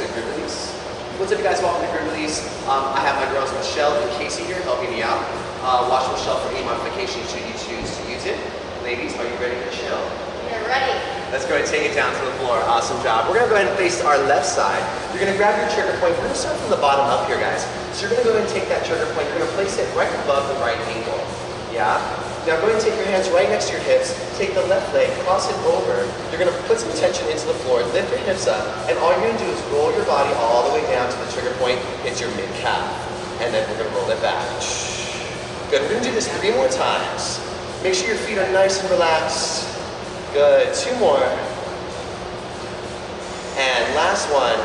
to group release. What's up, you guys? Welcome to group release. I have my girls Michelle and Casey here helping me out. Watch Michelle for any modifications should you choose to use it. Ladies, are you ready to chill? We're ready. Let's go ahead and take it down to the floor. Awesome job. We're going to go ahead and face our left side. You're going to grab your trigger point. We're going to start from the bottom up here, guys. So you're going to go ahead and take that trigger point. You're going to place it right above the right ankle. Yeah? Now go ahead and take your hands right next to your hips. Take the left leg, cross it over. You're going to put some tension into the floor. Lift your hips up. And all you're going to do is roll your body all the way down to the trigger point. Hit your mid-calf. And then we're going to roll it back. Good. We're going to do this 3 more times. Make sure your feet are nice and relaxed. Good. 2 more. And last one.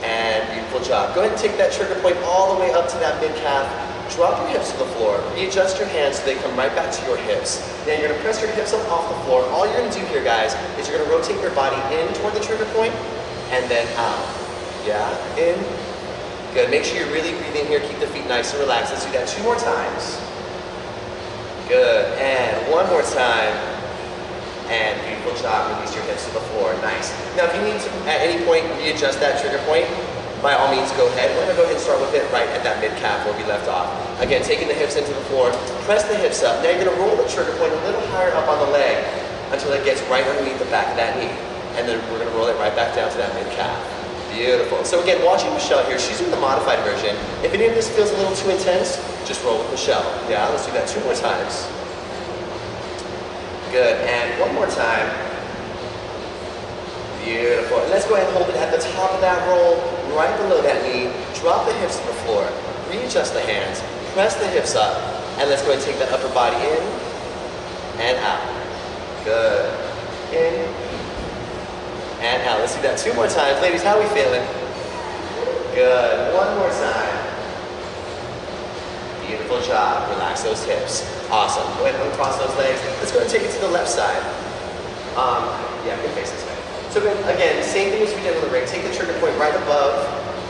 And beautiful job. Go ahead and take that trigger point all the way up to that mid-calf. Drop your hips to the floor. Readjust your hands so they come right back to your hips. Now you're going to press your hips up off the floor. All you're going to do here, guys, is you're going to rotate your body in toward the trigger point and then out. Yeah, in. Good. Make sure you're really breathing here. Keep the feet nice and relaxed. Let's do that 2 more times. Good. And 1 more time. And beautiful job. Release your hips to the floor. Nice. Now if you need to, at any point, readjust that trigger point, by all means, go ahead. We're going to go ahead and start with it right at that mid-calf where we left off. Again, taking the hips into the floor, press the hips up. Now you're going to roll the trigger point a little higher up on the leg until it gets right underneath the back of that knee. And then we're going to roll it right back down to that mid-calf. Beautiful. So again, watching Michelle here, she's doing the modified version. If any of this feels a little too intense, just roll with Michelle. Yeah, let's do that 2 more times. Good. And 1 more time. Beautiful. And let's go ahead and hold it at the top of that roll, right below that knee. Drop the hips to the floor. Readjust the hands. Press the hips up. And let's go ahead and take that upper body in and out. Good. In and out. Let's do that 2 more times. Ladies, how are we feeling? Good. 1 more time. Beautiful job. Relax those hips. Awesome. Go ahead and uncross those legs. Let's go ahead and take it to the left side. Yeah, we can face this way. So again, same thing as we did on the ring. Take the trigger point right above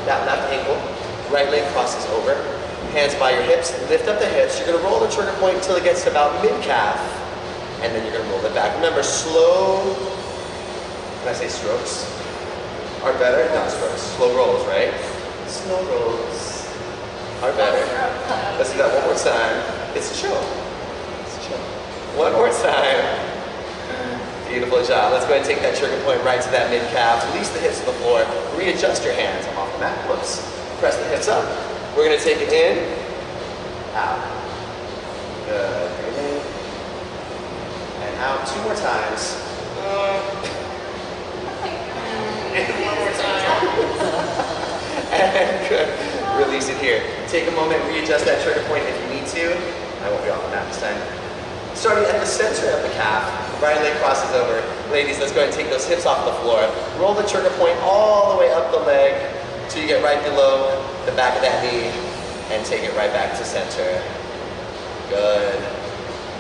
that left ankle. Right leg crosses over. Hands by your hips. Lift up the hips. You're going to roll the trigger point until it gets to about mid-calf. And then you're going to roll it back. Remember, slow, can I say strokes? Are better? Not strokes. Slow rolls, right? Slow rolls are better. Let's do that 1 more time. It's chill. It's chill. 1 more time. Beautiful job. Let's go ahead and take that trigger point right to that mid-calf. Release the hips to the floor. Readjust your hands off the mat. Whoops. Press the hips up. We're going to take it in, out. Good. Breathe in. And out. 2 more times. And 1 more time. And good. Release it here. Take a moment, readjust that trigger point if you need to. I won't be off the mat this time. Starting at the center of the calf, right leg crosses over. Ladies, let's go ahead and take those hips off the floor. Roll the trigger point all the way up the leg till you get right below the back of that knee and take it right back to center. Good.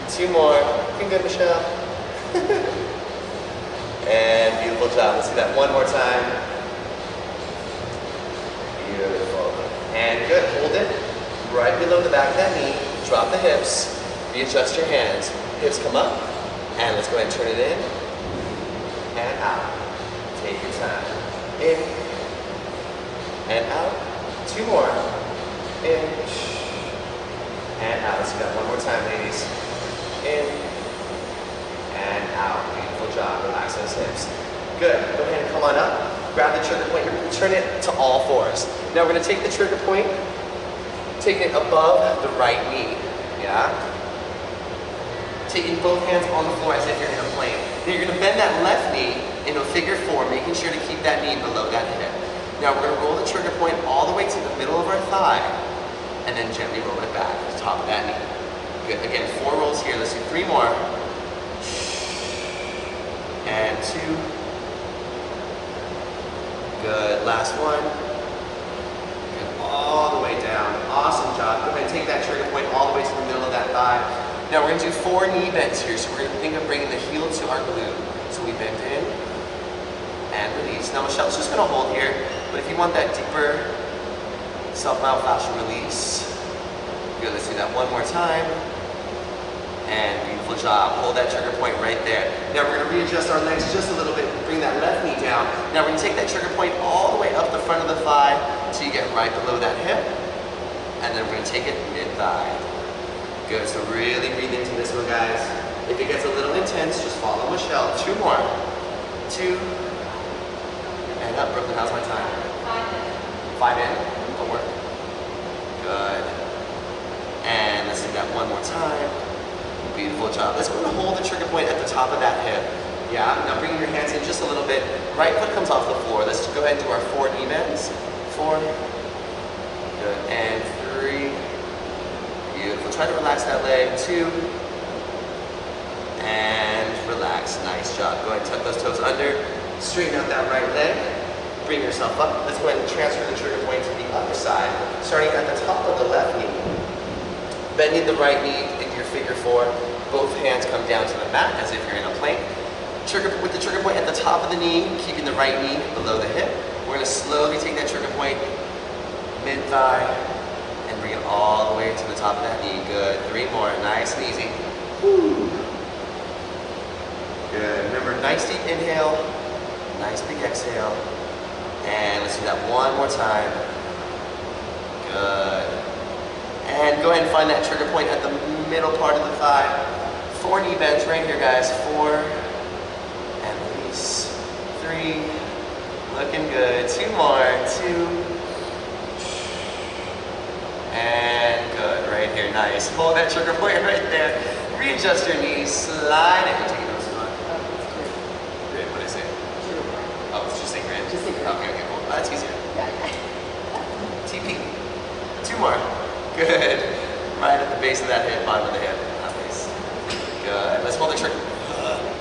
2 more. Looking good, Michelle. And beautiful job. Let's do that 1 more time. Beautiful. And good. Hold it right below the back of that knee. Drop the hips. Readjust your hands. Hips come up. And let's go ahead and turn it in. And out. Take your time. In. And out. 2 more. In. And out. Let's do that 1 more time, ladies. In. And out. Beautiful job. Relax those hips. Good. Go ahead and come on up. Grab the trigger point. You're going to turn it to all fours. Now we're going to take the trigger point, taking it above the right knee. Yeah? Taking both hands on the floor as if you're in a plane. Then you're going to bend that left knee into a figure 4, making sure to keep that knee below that hip. Now we're going to roll the trigger point all the way to the middle of our thigh, and then gently roll it back to the top of that knee. Good. Again, 4 rolls here. Let's do 3 more. And 2. Good. Last one. Good. All the way down. Awesome job. Go ahead and take that trigger point all the way to the middle of that thigh. Now we're going to do 4 knee bends here, so we're going to think of bringing the heel to our glute. So we bend in and release. Now Michelle's just going to hold here, but if you want that deeper self-myofascial release, good. Let's do that 1 more time. And beautiful job. Hold that trigger point right there. Now we're going to readjust our legs just a little bit, bring that left knee down. Now we're going to take that trigger point all the way up right below that hip. And then we're gonna take it mid-thigh. Good, so really breathe into this one, guys. If it gets a little intense, just follow Michelle. 2 more. 2. And up, Brooklyn, how's my time? 5 in. Don't work. Good. And let's do that one more time. Beautiful job. Let's go and hold the trigger point at the top of that hip. Yeah, now bring your hands in just a little bit. Right foot comes off the floor. Let's go ahead and do our 4 knee bends. 4. Good, and 3. Beautiful. Try to relax that leg. 2. And relax. Nice job. Go ahead and tuck those toes under. Straighten out that right leg. Bring yourself up. Let's go ahead and transfer the trigger point to the other side, starting at the top of the left knee. Bending the right knee into your figure 4. Both hands come down to the mat as if you're in a plank. With the trigger point at the top of the knee, keeping the right knee below the hip. We're going to slowly take that trigger point mid-thigh and bring it all the way to the top of that knee. Good. 3 more. Nice and easy. Woo. Good. Remember, nice deep inhale, nice big exhale. And let's do that one more time. Good. And go ahead and find that trigger point at the middle part of the thigh. 4 knee bends right here, guys. 4. And release. 3. Looking good. 2 more. 2. And good. Right here. Nice. Hold that trigger point right there. Readjust your knees. Slide it. You're taking those on. Grid. What is it? Oh, it's just a grid. Just a grid. Okay, cool. Oh, that's easier. Yeah. TP. 2 more. Good. Right at the base of that hip, bottom of the hip. Nice. Good. Let's hold the trigger.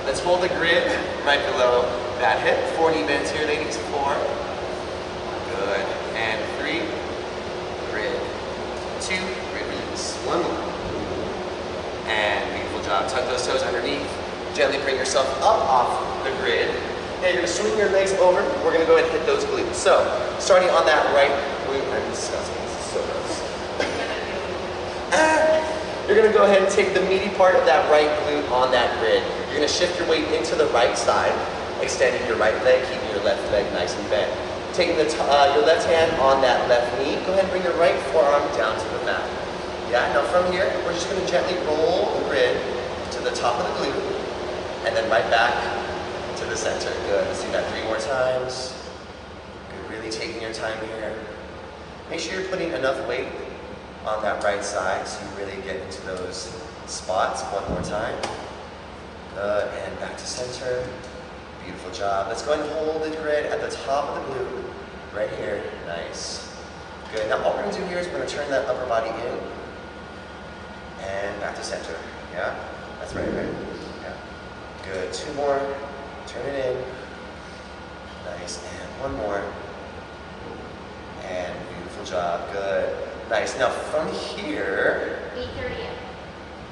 Let's hold the grid right below that hip. 4 knee bends here, ladies. 4. Good. And 3. Grid. 2. Grid release. 1 more. And beautiful job. Tuck those toes underneath. Gently bring yourself up off the grid. Now you're going to swing your legs over. We're going to go ahead and hit those glutes. So, starting on that right glute, I'm disgusting. This is so gross. You're going to go ahead and take the meaty part of that right glute on that grid. You're going to shift your weight into the right side, extending your right leg, keeping your left leg nice and bent. Taking your left hand on that left knee, go ahead and bring your right forearm down to the mat. Yeah, now from here, we're just going to gently roll the grid to the top of the glute, and then right back to the center. Good. Let's do that 3 more times. Good. Really taking your time here. Make sure you're putting enough weight on that right side so you really get into those spots. 1 more time. Good. And back to center. Beautiful job. Let's go ahead and hold the grid at the top of the glute. Right here. Nice. Good. Now all we're going to do here is we're going to turn that upper body in. And back to center. Yeah? That's right, right? Yeah. Good. 2 more. Turn it in. Nice. And 1 more. And beautiful job. Good. Nice. Now from here. 8:30.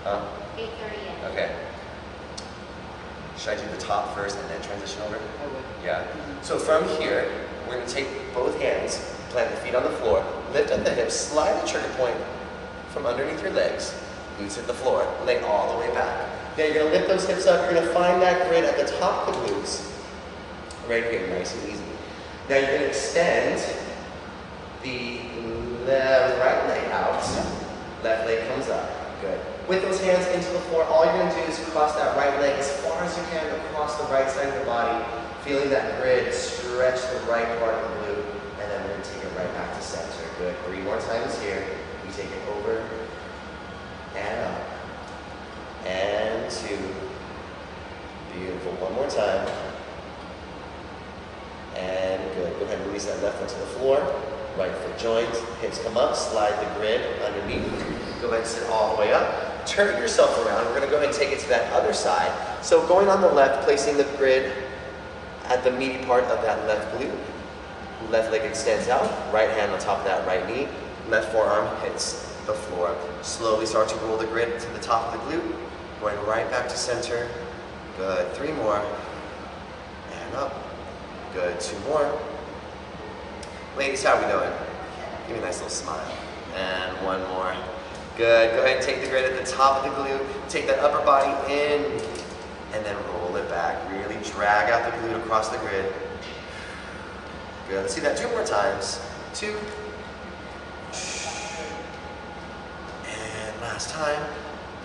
Huh? 8:30. Okay. Should I do the top first and then transition over? I would. Yeah. So from here, we're going to take both hands, plant the feet on the floor, lift up the hips, slide the trigger point from underneath your legs, glutes hit the floor, lay all the way back. Now you're going to lift those hips up, you're going to find that grid at the top of the glutes, right here, nice and easy. Now you're going to extend the right leg out, left leg comes up, good. With those hands into the floor, all you're going to do is cross that right leg as far as you can across the right side of the body, feeling that grid stretch the right part of the glute, and then we're going to take it right back to center. Good. 3 more times here. We take it over and up. And 2. Beautiful. 1 more time. And good. Go ahead and release that left foot to the floor. Right foot joint. Hips come up. Slide the grid underneath. Go ahead and sit all the way up. Turn yourself around. We're going to go ahead and take it to that other side. So going on the left, placing the grid at the meaty part of that left glute. Left leg extends out. Right hand on top of that right knee. Left forearm hits the floor. Slowly start to roll the grid to the top of the glute. Going right back to center. Good. 3 more. And up. Good. 2 more. Ladies, how are we doing? Give me a nice little smile. And 1 more. Good. Go ahead and take the grid at the top of the glute. Take that upper body in. And then roll it back. Really drag out the glute across the grid. Good. Let's do that 2 more times. 2. last time.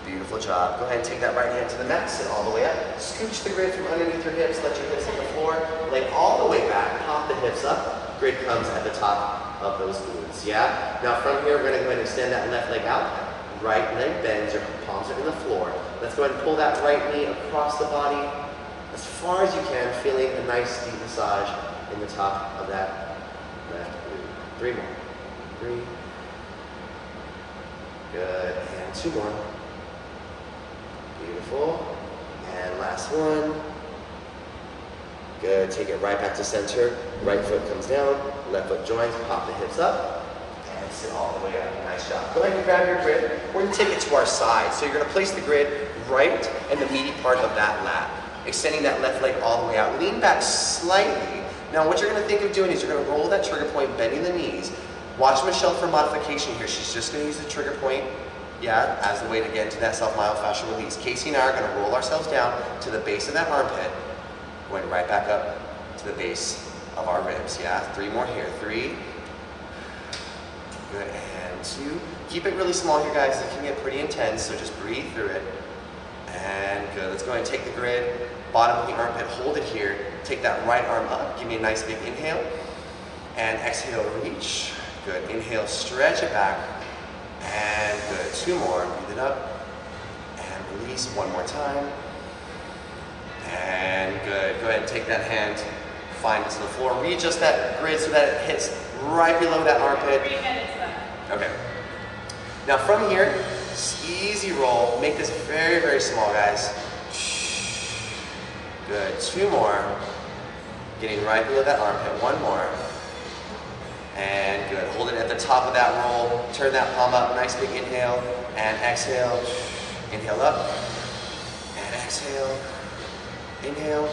Beautiful job. Go ahead and take that right hand to the mat, sit all the way up. Scooch the grid from underneath your hips, let your hips hit the floor. Leg all the way back, pop the hips up. Grid comes at the top of those glutes, yeah? Now from here, we're gonna go ahead and extend that left leg out. Right leg bends, your palms are in the floor. Let's go ahead and pull that right knee across the body as far as you can, feeling a nice deep massage in the top of that left glute. 3 more. 3. Good, and 2 more. Beautiful. And last one. Good. Take it right back to center. Right foot comes down. Left foot joins. Pop the hips up. And sit all the way up. Nice job. Go ahead and grab your grid. We're going to take it to our side. So you're going to place the grid right in the meaty part of that lat. Extending that left leg all the way out. Lean back slightly. Now what you're going to think of doing is you're going to roll that trigger point, bending the knees. Watch Michelle for modification here. She's just going to use the trigger point, yeah, as the way to get into that self-myofascial release. Casey and I are going to roll ourselves down to the base of that armpit, going right back up to the base of our ribs, yeah? 3 more here. 3. Good, and 2. Keep it really small here, guys. It can get pretty intense, so just breathe through it. And good, let's go ahead and take the grid, bottom of the armpit, hold it here. Take that right arm up, give me a nice big inhale. And exhale, reach. Good, inhale, stretch it back. And good, 2 more, breathe it up. And release, 1 more time. And good, go ahead and take that hand, find it to the floor. Readjust that grid so that it hits right below that armpit. 3 minutes left. Okay. Now from here, easy roll. Make this very, very small, guys. Good, 2 more. Getting right below that armpit, 1 more. And good, hold it at the top of that roll. Turn that palm up, nice big inhale. And exhale, inhale up. And exhale, inhale.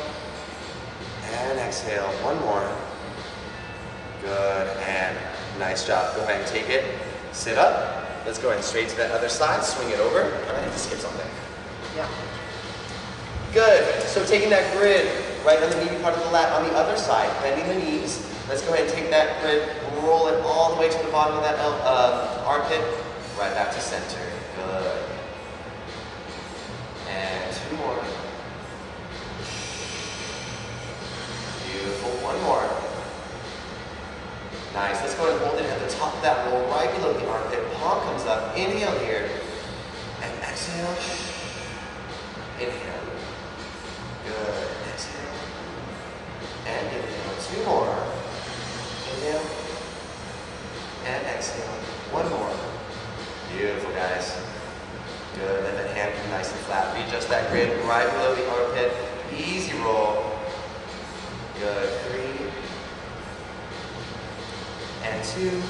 And exhale, 1 more. Good, and nice job. Go ahead and take it, sit up. Let's go ahead and straight to that other side, swing it over. I have to skip something. Yeah. Good, so taking that grid right on the meaty part of the lat on the other side, bending the knees. Let's go ahead and take that grid, roll it all the way to the bottom of that armpit, right back to center. Good. And 2 more. Beautiful, 1 more. Nice, let's go ahead and hold it at the top of that roll, right below the armpit. Palm comes up, inhale here, and exhale. Inhale. Good, exhale. And inhale, 2 more. Inhale. And exhale, 1 more. Beautiful, guys. Good, let that hand be nice and flat. Readjust that grid right below the armpit. Easy roll. Good, 3. And 2.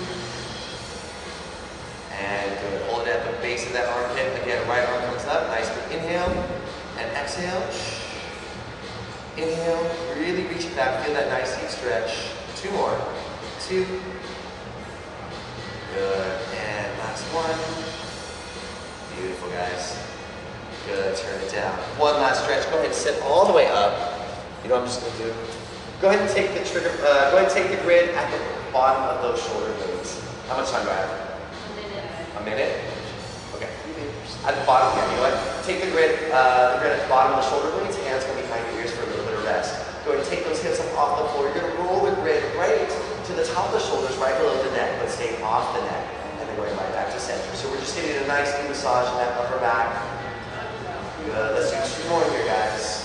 And good, hold it at the base of that armpit. Again, right arm comes up, nice big inhale. And exhale. Inhale, really reach it back, feel that nice deep stretch. 2 more. 2. Good, and last 1. Beautiful, guys. Good, turn it down. 1 last stretch, go ahead and sit all the way up. You know what I'm just gonna do? Go ahead and take the trigger, go ahead and take the grid at the bottom of those shoulder blades. How much time do I have? A minute? Okay. At the bottom here, you know what? Take the grid at the bottom of the shoulder blades, hands go behind your ears for a little bit of rest. Go ahead and take those hips up off the floor. You're gonna roll the grid right to the top of the shoulders, right below the neck, but stay off the neck. And then going right back to center. So we're just getting a nice deep massage in that upper back. Good, let's do 2 more here, guys.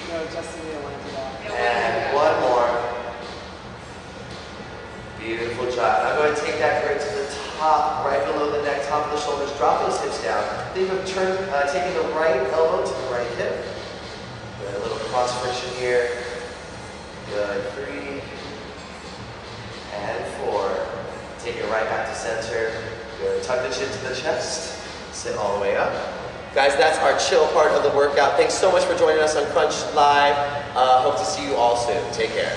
No, Justin, you don't want to do that. And 1 more. Beautiful job. Now go ahead and take that grid to the top, right below the neck, top of the shoulders. Drop those hips down. Think of taking the right elbow to the right hip. Good, a little cross friction here. Good, 3. And 4. Take it right back to center. Good, tuck the chin to the chest. Sit all the way up. Guys, that's our chill part of the workout. Thanks so much for joining us on Crunch Live. Hope to see you all soon. Take care.